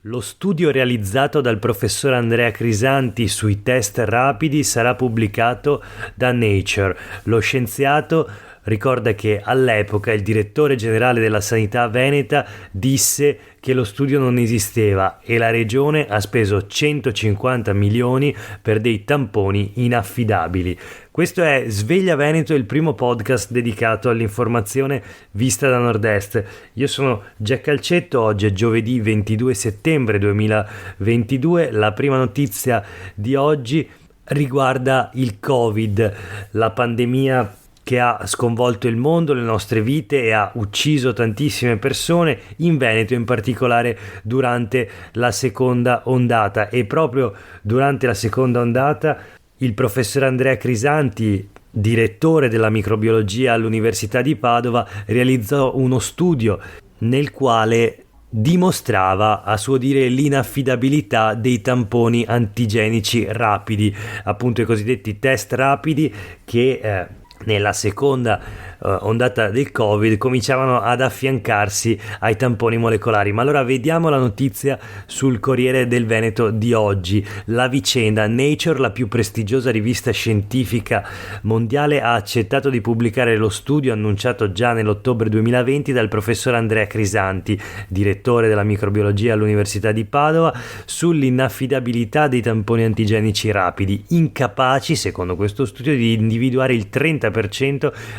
Lo studio realizzato dal professor Andrea Crisanti sui test rapidi sarà pubblicato da Nature. Lo scienziato ricorda che all'epoca il direttore generale della sanità veneta disse che lo studio non esisteva e la regione ha speso 150 milioni per dei tamponi inaffidabili. Questo è Sveglia Veneto, il primo podcast dedicato all'informazione vista da Nord-Est. Io sono Jack Calcetto, oggi è giovedì 22 settembre 2022. La prima notizia di oggi riguarda il Covid, la pandemia che ha sconvolto il mondo, le nostre vite e ha ucciso tantissime persone in Veneto, in particolare durante la seconda ondata. E proprio durante la seconda ondata il professor Andrea Crisanti, direttore della microbiologia all'Università di Padova, realizzò uno studio nel quale dimostrava, a suo dire, l'inaffidabilità dei tamponi antigenici rapidi, appunto i cosiddetti test rapidi che nella seconda ondata del Covid cominciavano ad affiancarsi ai tamponi molecolari. Ma allora vediamo la notizia sul Corriere del Veneto di oggi. La vicenda: Nature, la più prestigiosa rivista scientifica mondiale, ha accettato di pubblicare lo studio annunciato già nell'ottobre 2020 dal professor Andrea Crisanti, direttore della microbiologia all'Università di Padova, sull'inaffidabilità dei tamponi antigenici rapidi, incapaci, secondo questo studio, di individuare il 30%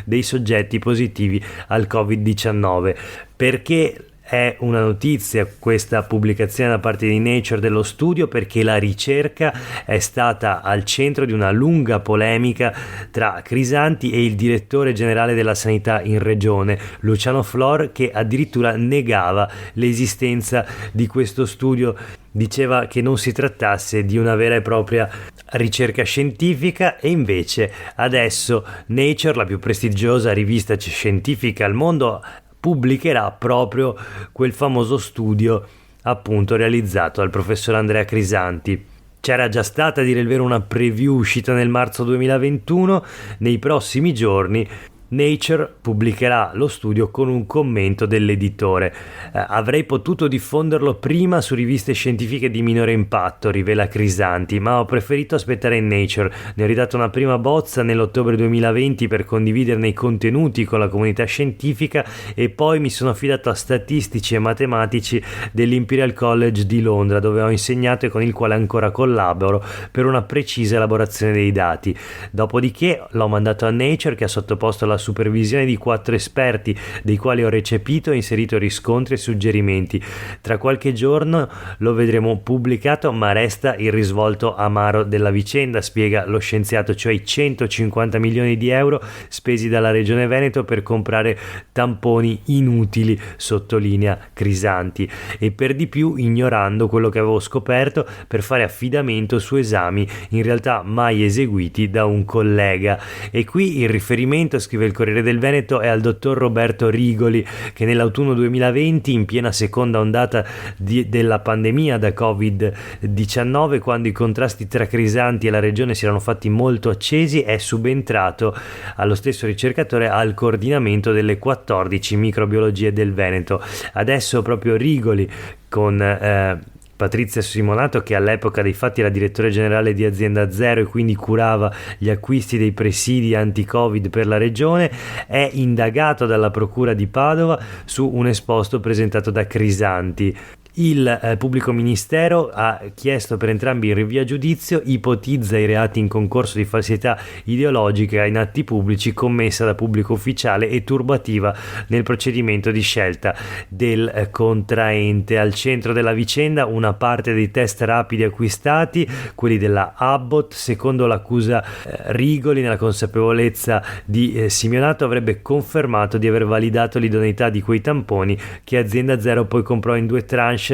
dei soggetti positivi al Covid-19. Perché è una notizia questa pubblicazione da parte di Nature dello studio? Perché la ricerca è stata al centro di una lunga polemica tra Crisanti e il direttore generale della sanità in regione, Luciano Flor, che addirittura negava l'esistenza di questo studio. Diceva che non si trattasse di una vera e propria ricerca scientifica, e invece adesso Nature, la più prestigiosa rivista scientifica al mondo, pubblicherà proprio quel famoso studio appunto realizzato dal professor Andrea Crisanti. C'era già stata, a dire il vero, una preview uscita nel marzo 2021. Nei prossimi giorni Nature pubblicherà lo studio con un commento dell'editore. Avrei potuto diffonderlo prima su riviste scientifiche di minore impatto, rivela Crisanti, ma ho preferito aspettare in Nature. Ne ho ridato una prima bozza nell'ottobre 2020 per condividerne i contenuti con la comunità scientifica e poi mi sono affidato a statistici e matematici dell'Imperial College di Londra, dove ho insegnato e con il quale ancora collaboro per una precisa elaborazione dei dati. Dopodiché l'ho mandato a Nature, che ha sottoposto la supervisione di 4 esperti, dei quali ho recepito e inserito riscontri e suggerimenti. Tra qualche giorno lo vedremo pubblicato, ma resta il risvolto amaro della vicenda, spiega lo scienziato, cioè i 150 milioni di euro spesi dalla Regione Veneto per comprare tamponi inutili, sottolinea Crisanti, e per di più ignorando quello che avevo scoperto per fare affidamento su esami in realtà mai eseguiti da un collega. E qui il riferimento, scrive il Corriere del Veneto, è al dottor Roberto Rigoli, che nell'autunno 2020, in piena seconda ondata della pandemia da Covid-19, quando i contrasti tra Crisanti e la regione si erano fatti molto accesi, è subentrato allo stesso ricercatore al coordinamento delle 14 microbiologie del Veneto. Adesso proprio Rigoli, con Patrizia Simonato, che all'epoca dei fatti era direttore generale di Azienda Zero e quindi curava gli acquisti dei presidi anti-Covid per la regione, è indagato dalla Procura di Padova su un esposto presentato da Crisanti. Il pubblico ministero ha chiesto per entrambi il rinvio a giudizio, ipotizza i reati in concorso di falsità ideologica in atti pubblici commessa da pubblico ufficiale e turbativa nel procedimento di scelta del contraente. Al centro della vicenda una parte dei test rapidi acquistati, quelli della Abbott. Secondo l'accusa, Rigoli, nella consapevolezza di Simeonato, avrebbe confermato di aver validato l'idoneità di quei tamponi che Azienda Zero poi comprò in 2 tranche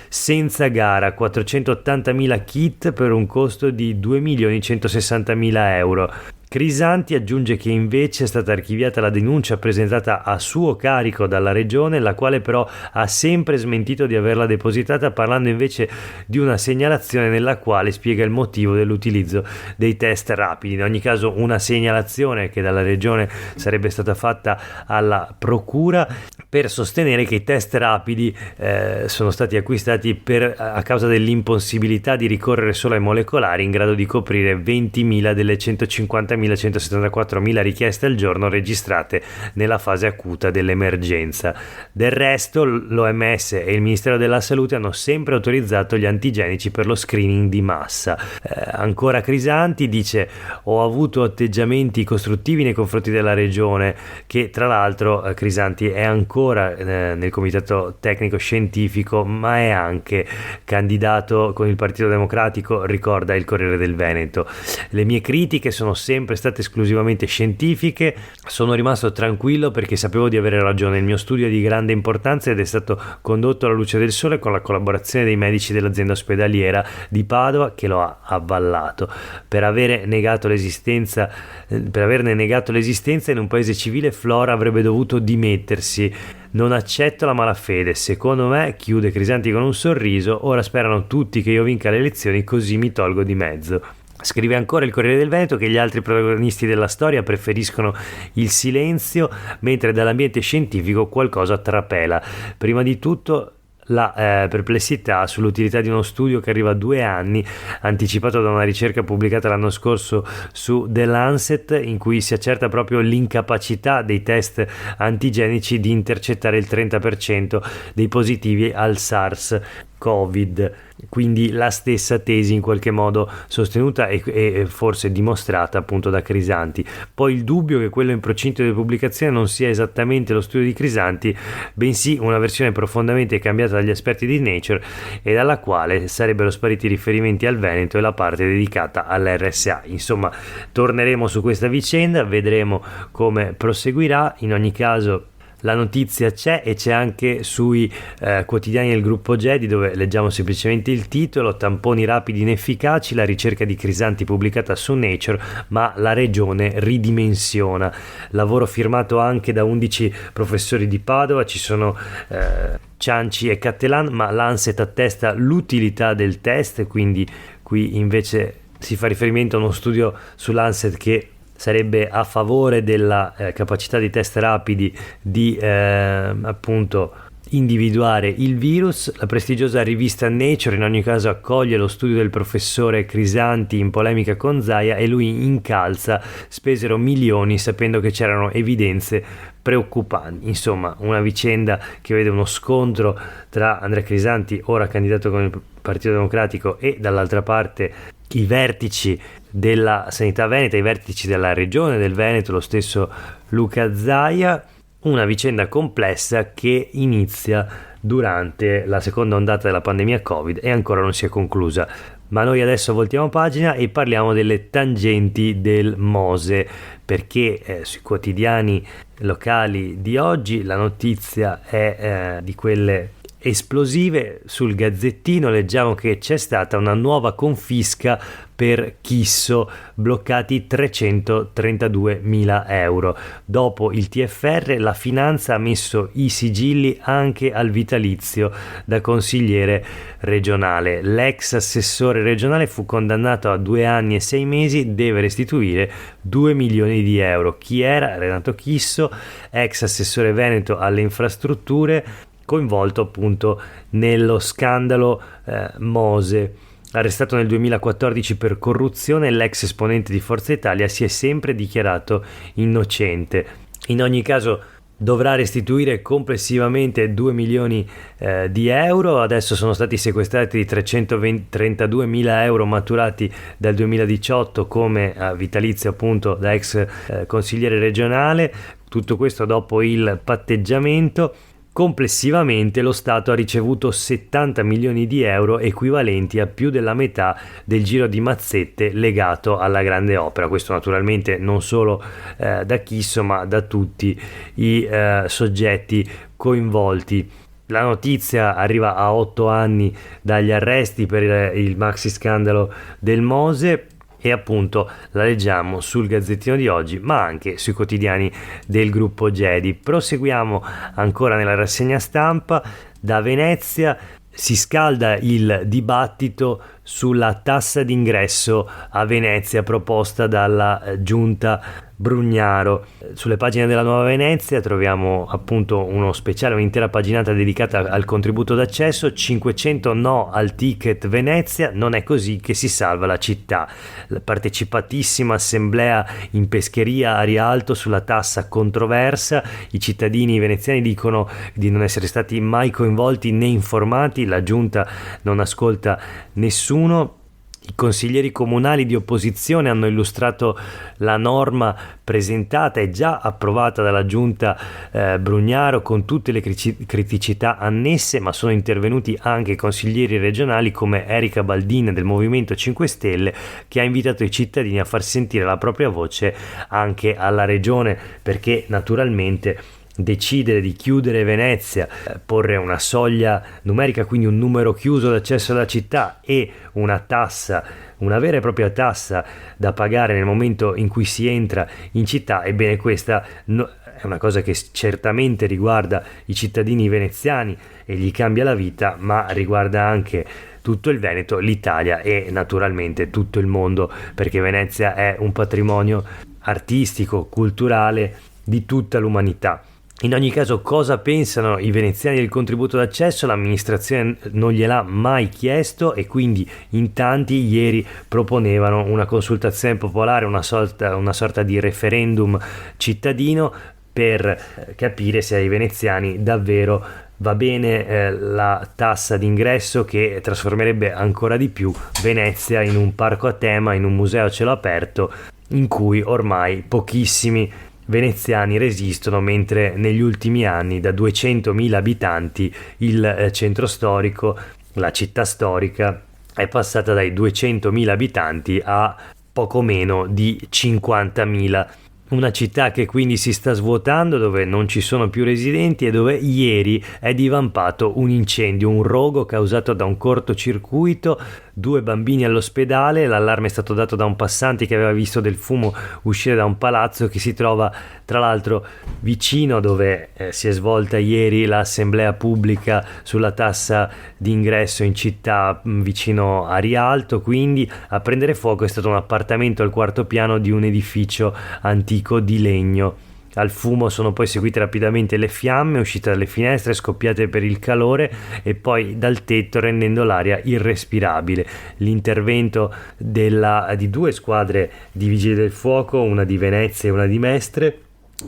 senza gara, 480.000 kit per un costo di 2.160.000 euro. Crisanti aggiunge che invece è stata archiviata la denuncia presentata a suo carico dalla regione, la quale però ha sempre smentito di averla depositata, parlando invece di una segnalazione nella quale spiega il motivo dell'utilizzo dei test rapidi. In ogni caso una segnalazione che dalla regione sarebbe stata fatta alla procura per sostenere che i test rapidi sono stati acquistati a causa dell'impossibilità di ricorrere solo ai molecolari in grado di coprire 20.000 delle 150.174.000 richieste al giorno registrate nella fase acuta dell'emergenza. Del resto l'OMS e il Ministero della Salute hanno sempre autorizzato gli antigenici per lo screening di massa. Ancora Crisanti dice: ho avuto atteggiamenti costruttivi nei confronti della regione, che tra l'altro Crisanti è ancora nel comitato tecnico scientifico, ma è anche candidato con il Partito Democratico, ricorda il Corriere del Veneto. Le mie critiche sono sempre state esclusivamente scientifiche, sono rimasto tranquillo perché sapevo di avere ragione. Il mio studio è di grande importanza ed è stato condotto alla luce del sole con la collaborazione dei medici dell'azienda ospedaliera di Padova, che lo ha avvallato. Per averne negato l'esistenza in un paese civile, Flora avrebbe dovuto dimettersi. Non accetto la malafede. Secondo me, chiude Crisanti con un sorriso, ora sperano tutti che io vinca le elezioni, così mi tolgo di mezzo. Scrive ancora il Corriere del Veneto che gli altri protagonisti della storia preferiscono il silenzio, mentre dall'ambiente scientifico qualcosa trapela. Prima di tutto la perplessità sull'utilità di uno studio che arriva a 2 anni, anticipato da una ricerca pubblicata l'anno scorso su The Lancet, in cui si accerta proprio l'incapacità dei test antigenici di intercettare il 30% dei positivi al SARS-CoV. Quindi la stessa tesi in qualche modo sostenuta e forse dimostrata appunto da Crisanti. Poi il dubbio che quello in procinto di pubblicazione non sia esattamente lo studio di Crisanti, bensì una versione profondamente cambiata dagli esperti di Nature e dalla quale sarebbero spariti i riferimenti al Veneto e la parte dedicata all'RSA. Insomma, torneremo su questa vicenda, vedremo come proseguirà. In ogni caso la notizia c'è, e c'è anche sui quotidiani del gruppo Gedi, dove leggiamo semplicemente il titolo: tamponi rapidi inefficaci, la ricerca di Crisanti pubblicata su Nature, ma la regione ridimensiona. Lavoro firmato anche da 11 professori di Padova, ci sono Cianci e Cattelan, ma Lancet attesta l'utilità del test, quindi qui invece si fa riferimento a uno studio su Lancet che sarebbe a favore della capacità di test rapidi di appunto individuare il virus. La prestigiosa rivista Nature in ogni caso accoglie lo studio del professore Crisanti in polemica con Zaia, e lui incalza: spesero milioni sapendo che c'erano evidenze preoccupanti. Insomma, una vicenda che vede uno scontro tra Andrea Crisanti, ora candidato con il Partito Democratico, e dall'altra parte i vertici della sanità veneta, i vertici della regione del Veneto, lo stesso Luca Zaia. Una vicenda complessa che inizia durante la seconda ondata della pandemia Covid e ancora non si è conclusa. Ma noi adesso voltiamo pagina e parliamo delle tangenti del Mose, perché sui quotidiani locali di oggi la notizia è di quelle esplosive. Sul Gazzettino leggiamo che c'è stata una nuova confisca per Chisso, bloccati 332.000 euro. Dopo il TFR la finanza ha messo i sigilli anche al vitalizio da consigliere regionale. L'ex assessore regionale fu condannato a 2 anni e 6 mesi, deve restituire 2 milioni di euro. Chi era? Renato Chisso, ex assessore veneto alle infrastrutture, coinvolto appunto nello scandalo Mose. Arrestato nel 2014 per corruzione, l'ex esponente di Forza Italia si è sempre dichiarato innocente. In ogni caso dovrà restituire complessivamente 2 milioni di euro. Adesso sono stati sequestrati 332.000 euro maturati dal 2018 come vitalizio appunto da ex consigliere regionale. Tutto questo dopo il patteggiamento. Complessivamente lo Stato ha ricevuto 70 milioni di euro, equivalenti a più della metà del giro di mazzette legato alla grande opera. Questo naturalmente non solo da Chisso, ma da tutti i soggetti coinvolti. La notizia arriva a 8 anni dagli arresti per il maxi scandalo del Mose, e appunto la leggiamo sul Gazzettino di oggi, ma anche sui quotidiani del gruppo Gedi. Proseguiamo ancora nella rassegna stampa. Da Venezia si scalda il dibattito sulla tassa d'ingresso a Venezia proposta dalla giunta Brugnaro. Sulle pagine della Nuova Venezia troviamo appunto uno speciale, un'intera paginata dedicata al contributo d'accesso. 500 no al ticket Venezia, non è così che si salva la città. La partecipatissima assemblea in pescheria a Rialto sulla tassa controversa. I cittadini veneziani dicono di non essere stati mai coinvolti né informati, la giunta non ascolta nessuno. I consiglieri comunali di opposizione hanno illustrato la norma presentata e già approvata dalla giunta Brugnaro con tutte le criticità annesse, ma sono intervenuti anche i consiglieri regionali come Erika Baldin del Movimento 5 Stelle, che ha invitato i cittadini a far sentire la propria voce anche alla regione, perché naturalmente decidere di chiudere Venezia, porre una soglia numerica, quindi un numero chiuso d'accesso alla città e una tassa, una vera e propria tassa da pagare nel momento in cui si entra in città, ebbene questa è una cosa che certamente riguarda i cittadini veneziani e gli cambia la vita, ma riguarda anche tutto il Veneto, l'Italia e naturalmente tutto il mondo, perché Venezia è un patrimonio artistico, culturale di tutta l'umanità. In ogni caso, cosa pensano i veneziani del contributo d'accesso? L'amministrazione non gliel'ha mai chiesto e quindi in tanti ieri proponevano una consultazione popolare, una sorta di referendum cittadino per capire se ai veneziani davvero va bene la tassa d'ingresso che trasformerebbe ancora di più Venezia in un parco a tema, in un museo a cielo aperto in cui ormai pochissimi veneziani resistono, mentre negli ultimi anni da 200.000 abitanti il centro storico, la città storica, è passata dai 200.000 abitanti a poco meno di 50.000. Una città che quindi si sta svuotando, dove non ci sono più residenti e dove ieri è divampato un incendio, un rogo causato da un cortocircuito, 2 bambini all'ospedale. L'allarme è stato dato da un passante che aveva visto del fumo uscire da un palazzo che si trova tra l'altro vicino dove si è svolta ieri l'assemblea pubblica sulla tassa d'ingresso in città, vicino a Rialto. Quindi a prendere fuoco è stato un appartamento al 4º piano di un edificio antico di legno. Al fumo sono poi seguite rapidamente le fiamme, uscite dalle finestre, scoppiate per il calore e poi dal tetto, rendendo l'aria irrespirabile. L'intervento di 2 squadre di vigili del fuoco, una di Venezia e una di Mestre,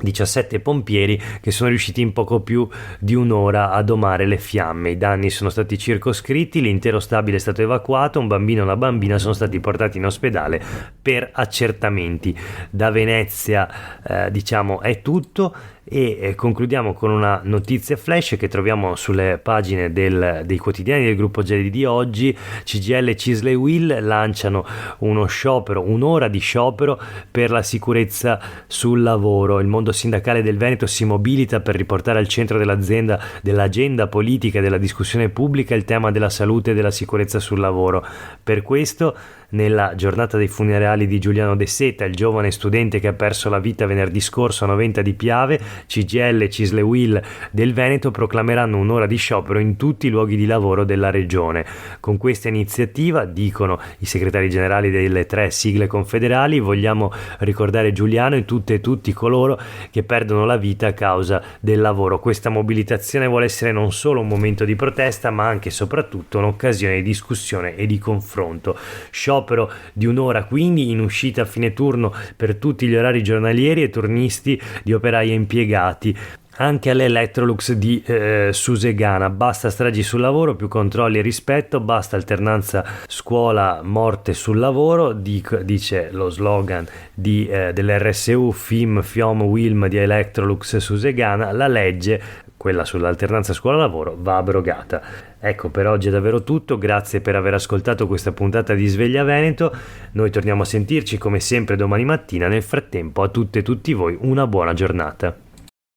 17 pompieri che sono riusciti in poco più di un'ora a domare le fiamme. I danni sono stati circoscritti, l'intero stabile è stato evacuato, un bambino e una bambina sono stati portati in ospedale per accertamenti. Da Venezia è tutto e concludiamo con una notizia flash che troviamo sulle pagine dei quotidiani del gruppo Gedi di oggi. CGIL, CISL e UIL lanciano uno sciopero, un'ora di sciopero per la sicurezza sul lavoro. Il mondo sindacale del Veneto si mobilita per riportare al centro dell'agenda politica e della discussione pubblica il tema della salute e della sicurezza sul lavoro. Per questo, nella giornata dei funerali di Giuliano De Seta, il giovane studente che ha perso la vita venerdì scorso a Noventa di Piave, CGIL, CISL e UIL del Veneto proclameranno un'ora di sciopero in tutti i luoghi di lavoro della regione. Con questa iniziativa, dicono i segretari generali delle 3 sigle confederali, vogliamo ricordare Giuliano e tutte e tutti coloro che perdono la vita a causa del lavoro. Questa mobilitazione vuole essere non solo un momento di protesta, ma anche e soprattutto un'occasione di discussione e di confronto. Sciopero di un'ora quindi, in uscita a fine turno per tutti gli orari giornalieri e turnisti di operai e impiegati. Anche all'Electrolux di Susegana. Basta stragi sul lavoro, più controlli e rispetto, basta alternanza scuola morte sul lavoro, dice lo slogan dell'RSU FIM FIOM WILM di Electrolux Susegana. La legge, quella sull'alternanza scuola-lavoro, va abrogata. Ecco, per oggi è davvero tutto, grazie per aver ascoltato questa puntata di Sveglia Veneto. Noi torniamo a sentirci come sempre domani mattina. Nel frattempo a tutte e tutti voi una buona giornata.